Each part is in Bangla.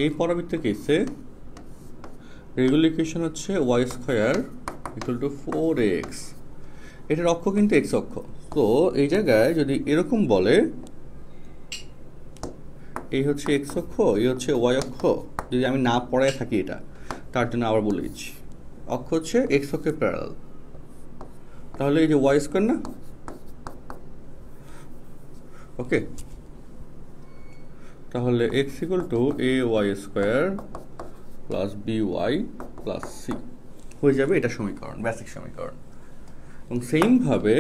এই পরাবৃত্তের কেসে রেগুলার ইকুয়েশন হচ্ছে y square equal to 4x। এটার অক্ষ কিন্তু এক্স অক্ষ। তো এই জায়গায় যদি এরকম বলে এই হচ্ছে এক্স অক্ষ, এই হচ্ছে ওয়াই অক্ষ, যদি আমি না পড়ায় থাকি এটা, তার জন্য আবার বলে দিচ্ছি, অক্ষ হচ্ছে এক্স অক্ষের প্যারালাল, তাহলে এই যে ওয়াই স্কোয়ার না, ওকে, তাহলে x equal to a y square plus b y plus c হয়ে যাবে এটা সমীকরণ, বেসিক সমীকরণ। এবং সেইমভাবে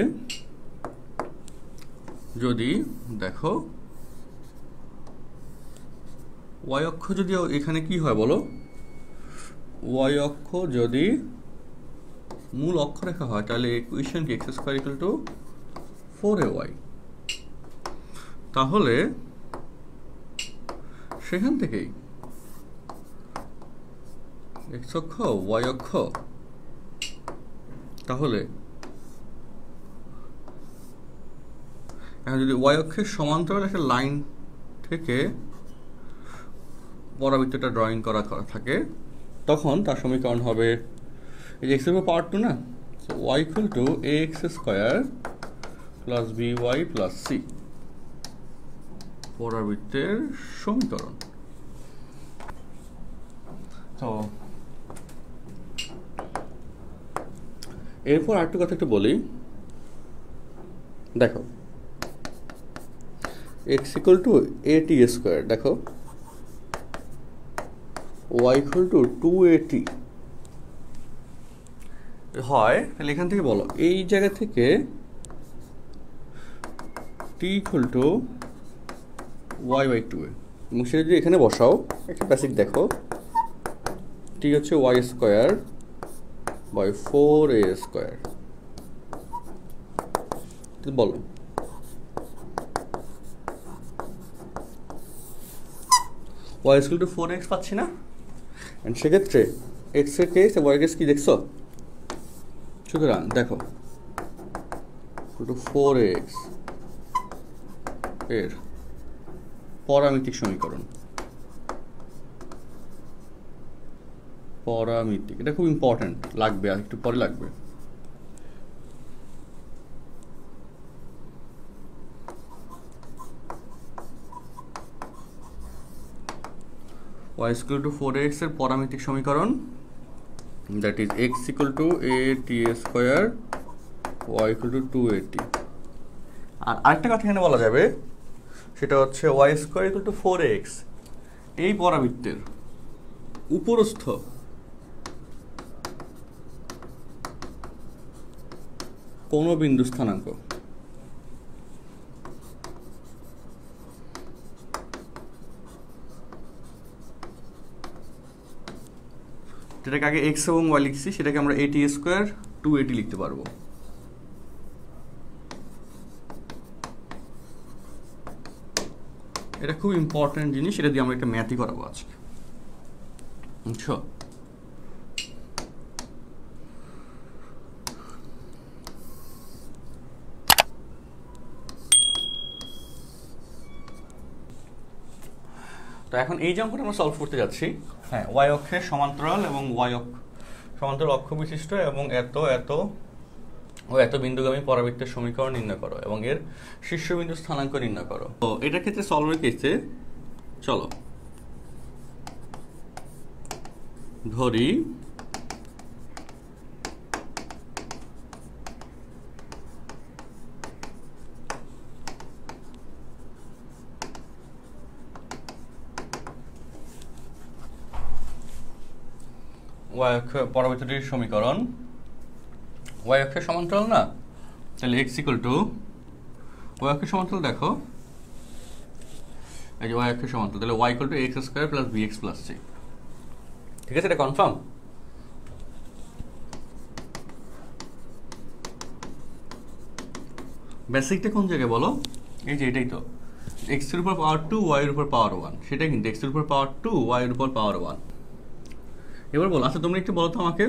যদি দেখো ওয়াই অক্ষ যদি এখানে কি হয় বলো, ওয়াই অক্ষ যদি মূল অক্ষরেখা হয় তাহলে ইকুয়েশন কি x square equal two 4ay, তাহলে সেখান থেকেই এক্স অক্ষ ওয়াই অক্ষ, তাহলে এখন যদি ওয়াই অক্ষের সমান্তরাল একটা লাইন থেকে পরাবৃত্তটা ড্রয়িং করা থাকে, তখন তার সমীকরণ হবে এই যে এক্সের উপর পাওয়ার 2 না, so y equal to a x square plus b y plus c পরাবৃত্তের সমীকরণ। তো এরপর আরেকটু কথা একটু বলি, দেখো x equal to a t square, দেখো ওয়াই ইকুয়াল টু 2at হয়, তাহলে এখান থেকে বলো এই জায়গা থেকে t equal to y by 2a, এবং সেটা যদি এখানে বসাও একটা বেসিক দেখো, টি হচ্ছে y square by 4a square, বলো ওয়াই ইকুয়াল টু 4x পাচ্ছি না, এন্ড সেক্ষেত্রে এক্স এর কেস ওয়াই কেস কি দেখছো, সুতরাং দেখো 4x এর পরামিতিক সমীকরণ, পরামিতিক, এটা খুব ইম্পর্টেন্ট, লাগবে আর একটু পরে লাগবে। y equal to 4x এর পরামিতিক সমীকরণ, that is x equal to at square y equal to 2at। আর আরেকটা কথা এখানে বলা যাবে, সেটা হচ্ছে y square equal to 4x এই পরাবৃত্তের উপরস্থ কোন বিন্দু স্থানাঙ্ক, যেটাকে আগে x এবং y লিখছি সেটাকে আমরা at স্কয়ার 2at লিখতে পারবো। এটা খুব ইম্পর্টেন্ট জিনিস, এটা দিয়ে আমরা একটা ম্যাথই করাবো আজকে, বুঝছো? তো এখন এই যে অঙ্কটা আমরা সলভ করতে যাচ্ছি, হ্যাঁ, ওয়াই অক্ষের সমান্তরাল এবং সমান্তরাল অক্ষ বিশিষ্ট এবং এত বিন্দুগামী পরাবৃত্তের সমীকরণ নির্ণয় করো এবং এর শীর্ষবিন্দু স্থানাঙ্ক নির্ণয় করো। তো এটার ক্ষেত্রে সলভের কেসে চলো ধরি ওয়াই অক্ষ পরাবৃত্তটির সমীকরণ, ওয়াই অক্ষের সমান্তরাল না, তাহলে x ইকুয়াল টু ওয়াই অক্ষের সমান্তরাল, দেখো এই যে ওয়াই অক্ষের সমান্তরাল, তাহলে y equal to x square plus bx plus c, ঠিক আছে? এটা কনফার্ম। বেসিকটা কোন জায়গায় বলো, এই যে এটাই তো, x এর উপর পাওয়ার 2 y এর উপর পাওয়ার 1, সেটাই কিন্তু x এর উপর পাওয়ার 2 y এর উপর পাওয়ার 1। এবার বলো, আচ্ছা তোমরা একটু বলো তো আমাকে,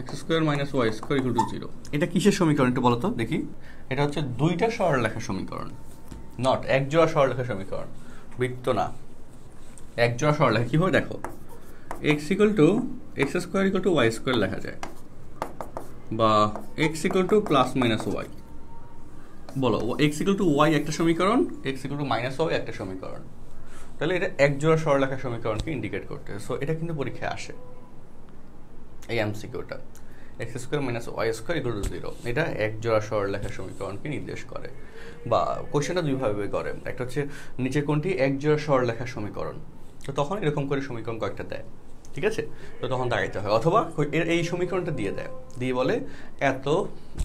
x square minus y square equal to 0, এটা কিসের সমীকরণ একটু বলো তো দেখি। এটা হচ্ছে দুইটা সরলরেখার সমীকরণ, নট এক জোড়া সরলরেখা সমীকরণ, বৃত্ত না, এক জোড়া সরলরেখা। কীভাবে দেখো, x equal to x square equal to y square লেখা যায়, বা x equal to plus minus y. বলো এক্স ইকুয়াল টু ওয়াই একটা সমীকরণ, x equal to minus y একটা সমীকরণ, তাহলে এটা এক জোড়া সরলরেখা সমীকরণকে ইন্ডিকেট করতে। সো এটা কিন্তু পরীক্ষায় আসে, এই এমসিকিউটা x square minus y square equal to 0, এটা এক জোড়া সরলরেখা সমীকরণকে নির্দেশ করে। বা কোশ্চেনটা দুইভাবে করে, একটা হচ্ছে নিচে কোনটি এক জোড়া সরলরেখা সমীকরণ, তো তখন এরকম করে সমীকরণ কয়েকটা দেয়, ঠিক আছে, তো তখন দাঁড়াইতে হয়। অথবা এই সমীকরণটা দিয়ে দেয়, দিয়ে বলে এত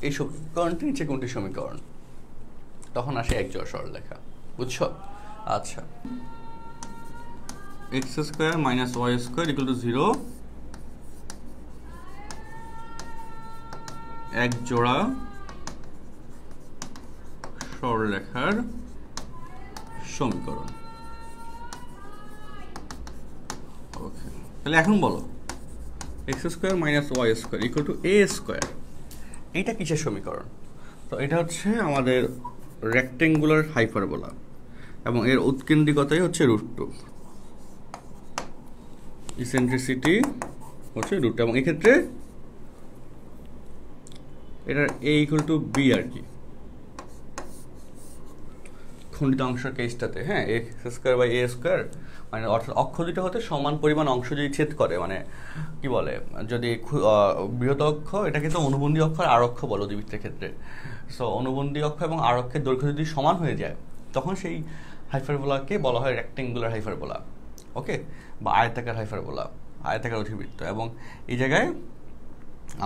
এই সমীকরণটি নিচে কোনটি সমীকরণ, তখন আসে এক জোড়া সরলরেখা, বুঝছো? আচ্ছা, x square minus y square equal to 0 এক জোড়া সরলরেখার সমীকরণ। ওকে, তাহলে এখন বলো x square minus y square equal to a square, এইটা কিসের সমীকরণ? তো এটা হচ্ছে আমাদের রেক্টেঙ্গুলার হাইপারবোলা, এবং এর উৎকেন্দ্রিকতাই হচ্ছে √2, ইসেন্ট্রিসিটি হচ্ছে √2, এবং এক্ষেত্রে এটার এ ইকুয়াল টু বি আর কি, খণ্ডিত অংশের কেসটাতে। হ্যাঁ, x square by a square, মানে অর্থাৎ অক্ষ দুটো হতে সমান পরিমাণ অংশ যদি ছেদ করে, মানে কি বলে, যদি বৃহৎ অক্ষ, এটাকে তো অনুবন্ধী অক্ষ আর আরক্ষ বলো দ্বিবৃত্তের ক্ষেত্রে। সো অনুবন্ধী অক্ষ এবং আরক্ষের দৈর্ঘ্য যদি সমান হয়ে যায়, তখন সেই হাইপারবোলাকে বলা হয় রেক্টেঙ্গুলার হাইপারবোলা, ওকে, বা আয়তাকার হাইপারবোলা, আয়তাকার অধিবৃত্ত। এবং এই জায়গায়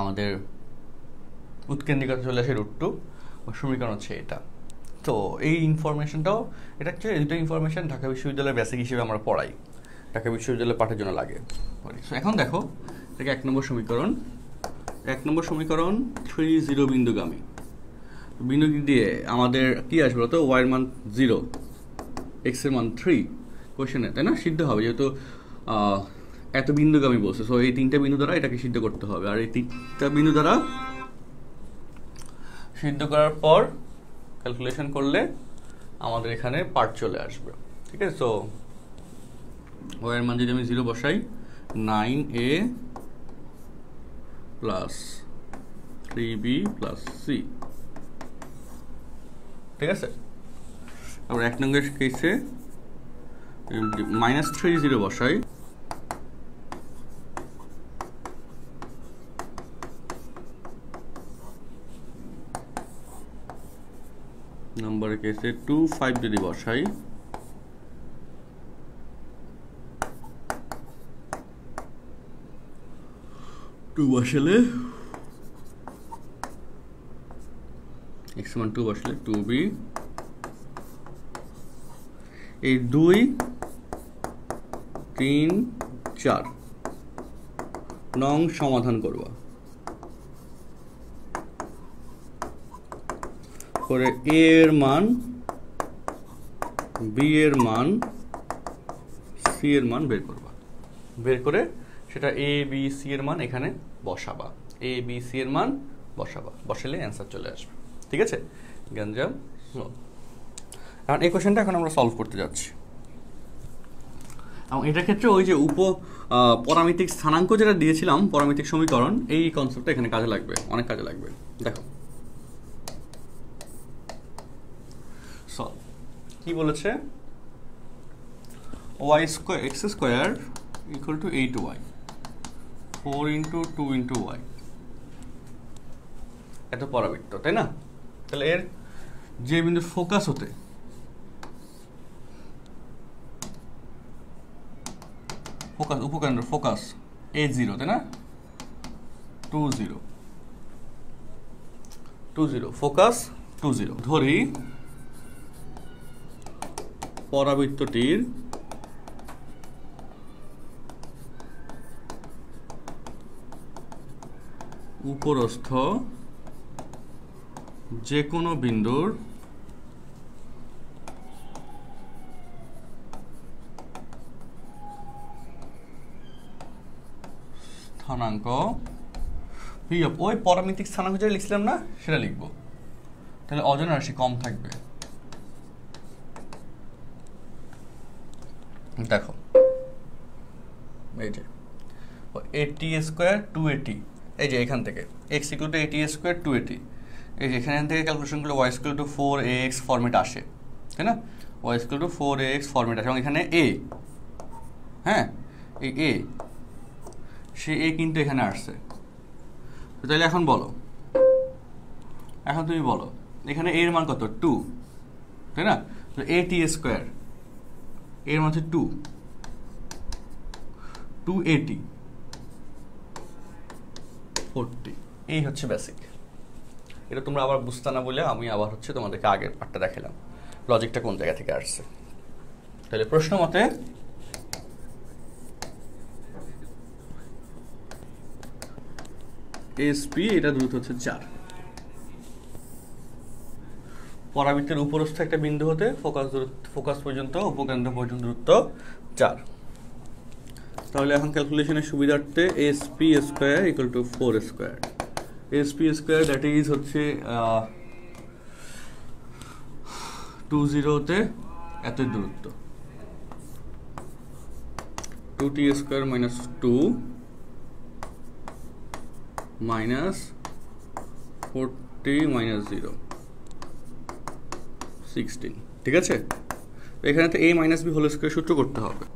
আমাদের উৎকেন্দ্রিকতা চলে আসে √2, সমীকরণ হচ্ছে এটা। তো এই ইনফরমেশনটাও, এটা অ্যাকচুয়ালি দুটো ইনফরমেশন ঢাকা বিশ্ববিদ্যালয়ের বেসিক হিসেবে আমরা পড়াই, ঢাকা বিশ্ববিদ্যালয়ের পাঠের জন্য লাগে। সো এখন দেখো, এটাকে 1 নম্বর সমীকরণ, 1 নম্বর সমীকরণ 3 বিন্দুগামী। বিন্দু দিয়ে আমাদের কি আসবে বলতো, ওয়াই এর মান 0, এক্স এর মান 3 কোশ্চেনে, তাই না? সিদ্ধ হবে, যেহেতু এত বিন্দুগামী বলছে, সো এই 3টা বিন্দু দ্বারা এটাকে সিদ্ধ করতে হবে। আর এই 3টা বিন্দু দ্বারা সিদ্ধ করার পর ক্যালকুলেশন করলে আমাদের এখানে পার্ট চলে আসবে, ঠিক আছে? সো ওয়াই এর মান যদি আমি 0 বসাই, 9a plus 3b plus c, ঠিক আছে? আবার 1 নম্বরের কেসে -30 বসাই, নম্বরের কেসে 2 5 যদি বসাই, বসালে x মান 2 বসলে 2b, এই 2 3 4 নং সমাধান করবা করে a এর মান, b এর মান, c এর মান বের করবা, বের করে সেটা a b c এর মান এখানে বসাবা, a b c এর মান বসাবা, বসালে অ্যান্সার চলে আসবে, ঠিক আছে? গঞ্জাম। এখন এই কোশ্চেনটা এখন আমরা সলভ করতে যাচ্ছি, এবং এটার ক্ষেত্রে ওই যে পরামিতিক স্থানাঙ্ক যেটা দিয়েছিলাম, পরামিতিক সমীকরণ, এই কনসেপ্টটা এখানে কাজে লাগবে, অনেক কাজে লাগবে। দেখো কি বলেছে, y square x square equal to 8y, 4 × 2 × y, এত পরাবৃত্ত, তাই না? তাহলে এর যে বিন্দু ফোকাস হতে উপকেন্দ্র ফোকাস A0, তাই না? 2 0 ফোকাস 2 0 ধরি পরাবৃত্তটির উপরস্থ যে কোনো বিন্দুর স্থানাঙ্ক ওই পরামিতিক স্থানাঙ্ক যেটা লিখছিলাম না, সেটা লিখবো, তাহলে অজানা রাশি কম থাকবে, দেখো এই যে এটি স্কোয়ার 2at, এই যে এখান থেকে x ইকুয়াল টু এটি স্কোয়ার 2at, এই যে এখান থেকে ক্যালকুলেশন করলে y equal to 4ax format আসে, তাই না? y equal to 4ax format আসে এবং এখানে a, হ্যাঁ এই a, সে a কিন্তু এখানে আসছে। তো তাহলে এখন বলো, এখন তুমি বলো এখানে a এর মান কত? 2, তাই না? তো at স্কোয়ার এর মান হচ্ছে 2at 40, এই হচ্ছে বেসিক। এটা তোমরা আবার বুঝতে না বলে আমি আবার হচ্ছে তোমাদেরকে আগের পার্টটা দেখালাম, লজিকটা কোন জায়গা থেকে আসছে। তাহলে প্রশ্ন মতে এসপি এটা দূরত্ব হচ্ছে 4, পরাবৃত্তের উপরস্থ একটা বিন্দু হতে ফোকাস পর্যন্ত উপকেন্দ্র পর্যন্ত দূরত্ব 4। তাহলে এখন ক্যালকুলেশনের সুবিধার্থে SP square equal two 4 square, SP square that is হচ্ছে 20 তে এতই দূরত্ব, 2t square minus 2 minus 40 minus 0 16, ঠিক আছে? এখানে তো a minus b whole square সূত্র করতে হবে।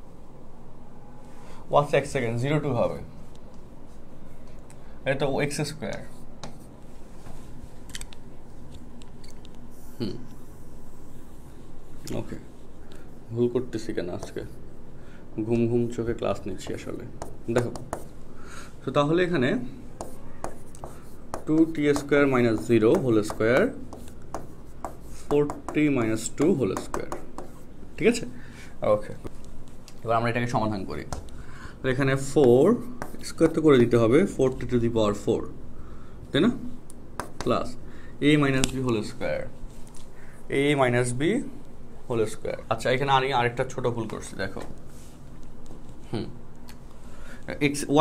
ওয়াটস এক সেকেন্ড 02 হবে, এটা এক্স স্কোয়ার, ওকে ভুল করতেছি কেন আজকে, ঘুম ঘুম চোখে ক্লাস নিচ্ছি আসলে। দেখো তো তাহলে এখানে 2t square minus 0 whole square 40 minus 2 whole square, ঠিক আছে? ওকে, এবার আমরা এটাকে সমাধান করি। এখানে 4 স্কোয়ার তো করে দিতে হবে, 40 টু দি পাওয়ার 4, তাই না? Plus a minus b whole square, a minus b whole square. আচ্ছা এখানে আমি আরেকটা ছোট ভুল করছি, দেখো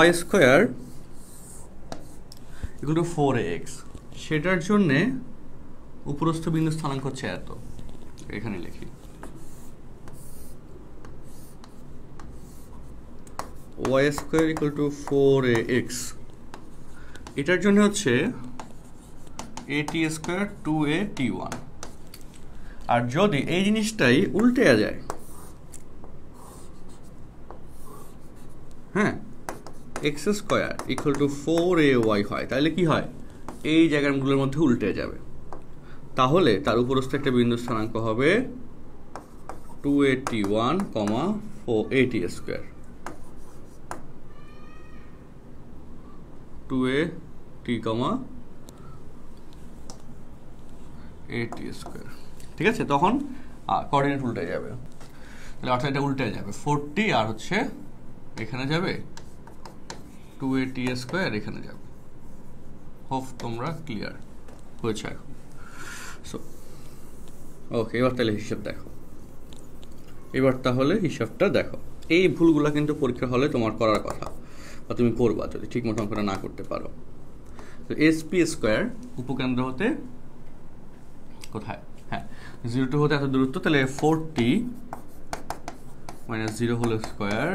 y square equal two 4ax, সেটার জন্যে উপরস্থ বিন্দু স্থানাঙ্ক হচ্ছে এত, এখানে লিখি y square equal two 4ax, এটার জন্য হচ্ছে at স্কোয়ার 2at1। আর যদি এই জিনিসটাই উল্টে যায়, হ্যাঁ x square equal two 4ay হয়, তাহলে কি হয়? এই জায়গাগুলোর মধ্যে উল্টে যাবে, তাহলে তার উপরস্থ একটা বিন্দু স্থানাঙ্ক হবে 2at1, 4at square, 2at, at square, ঠিক আছে? তখন কোঅর্ডিনেট উল্টে যাবে, তাহলে অর্থাৎ এটা উল্টে যাবে 40 আর হচ্ছে এখানে যাবে 2at স্কোয়ার, এখানে যাবে। হোপ তোমরা ক্লিয়ার হয়েছে এখন। সো ওকে, এবার তাহলে হিসাব দেখো, এবার তাহলে হিসাবটা দেখো। এই ভুলগুলো কিন্তু পরীক্ষা হলে তোমার করার কথা, বা তুমি করবা যদি ঠিক মতো অঙ্কটা না করতে পারো। তো এসপি স্কোয়ার উপকেন্দ্র হতে কোথায়, হ্যাঁ 02 হতে এত দূরত্ব, তাহলে 40 মাইনাস 0 হোল স্কোয়ার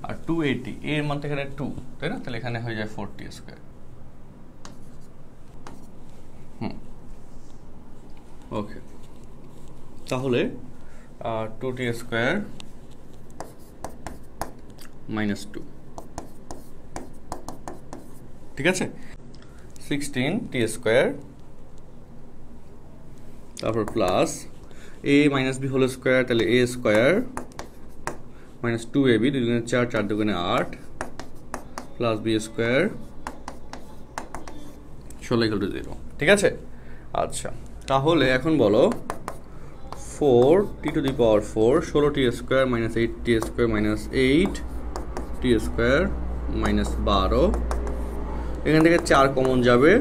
আর 280, এর মান তো এখানে 2, তাই না? তাহলে এখানে হয়ে যায় 40 স্কোয়ার। ওকে, তাহলে 2t স্কোয়ার মাইনাস 2, ঠিক আছে? 16t স্কোয়ার, তারপর plus a minus b whole square, তাহলে a স্কোয়ার মাইনাস 2ab, 2 দুগুণে 4, 4 দুগুণে 8, plus b square 16 equal to 0, ঠিক আছে? আচ্ছা তাহলে এখন বলো 4t to the power 4, 16t square minus 8t square minus 8t square minus 12, এখান থেকে 4 কমন যাবে,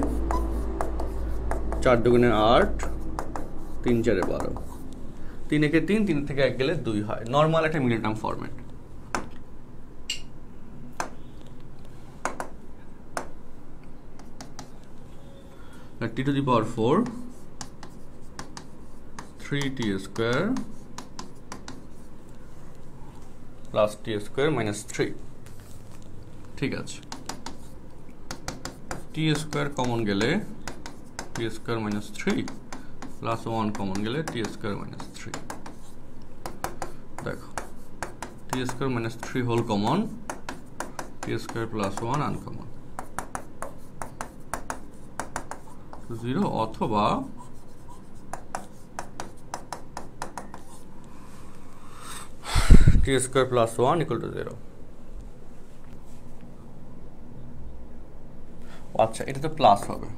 4 দুগুণে 8, 3 4 12, 3 একে 3, 3 থেকে 1 গেলে 2 হয়, নর্মাল একটা middle term format. t to the power 4, 3t square plus T square minus 3। ঠিক আছে, টি স্কোয়ার কমন গেলে টি স্কোয়ার মাইনাস 3 প্লাস 1 কমন গেলে টি স্কোয়ার মাইনাস 3। দেখো টি স্কোয়ার মাইনাস 3 হোল কমন, টি স্কোয়ার প্লাস 1 আনকমন, 0 অথবা টি স্কোয়ার প্লাস 1 ইকুয়াল টু 0। আচ্ছা, এটা তো প্লাস হবে।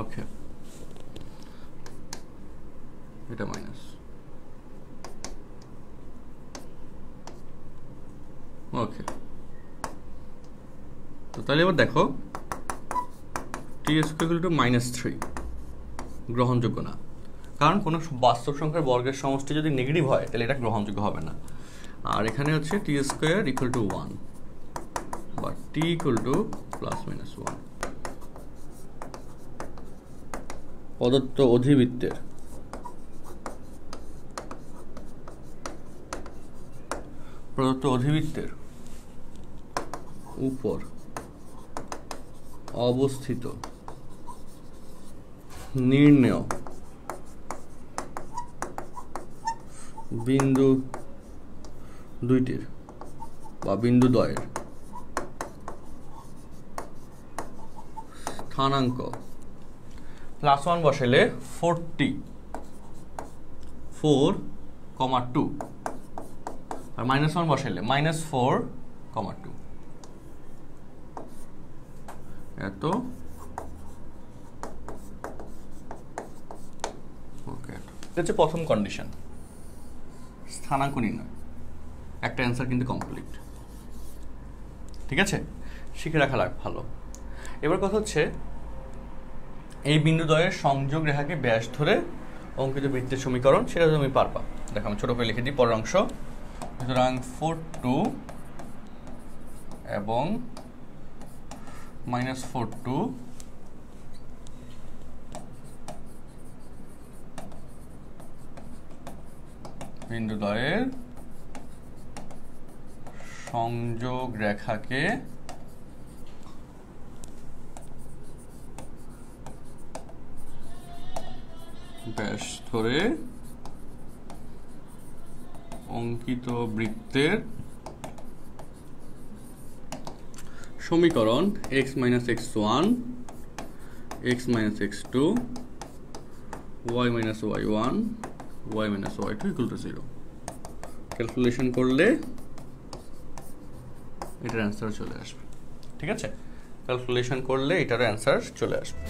ওকে, এটা মাইনাস। ওকে, তো তাহলে এবার দেখো টি স্কোয়ার টু মাইনাস 3 গ্রহণযোগ্য না, কারণ কোনো বাস্তব সংখ্যার বর্গের সমষ্টি যদি নেগেটিভ হয় তাহলে এটা গ্রহণযোগ্য হবে না। আর এখানে হচ্ছে টি স্কোয়ার ইকুয়াল টু 1 বা টি ইকুয়াল টু প্লাস মাইনাস 1। প্রদত্ত অধিবৃত্তের উপর অবস্থিত নির্ণেয় বিন্দু দুইটির বা বিন্দু দ্বয়ের স্থানাঙ্ক প্লাস 1 বসাইলে 44,2 আর মাইনাস 1 বসাইলে -4,2 এত। ওকে, এটা হচ্ছে প্রথম কন্ডিশন, স্থানাঙ্ক নির্ণয়। একটা অ্যান্সার কিন্তু কমপ্লিট। ঠিক আছে, শিখে রাখা ভালো। এবার কথা হচ্ছে এই বিন্দুদ্বয়ের সংযোগ রেখাকে ব্যাস ধরে অঙ্কিত বৃত্তের সমীকরণ, সেটা তুমি পারবা। দেখো আমি ছোট করে লিখে দিই পরের অংশ। সুতরাং 4,2 এবং -4,2 বিন্দুদ্বয়ের সংযোগ রেখাকে ব্যাস ধরে অঙ্কিত বৃত্তের সমীকরণ x - x1 x - x2 y - y1 y - y2 = 0 calculation করলে এটার অ্যান্সার চলে আসবে। ঠিক আছে, ক্যালকুলেশন করলে এটার অ্যান্সার চলে আসবে।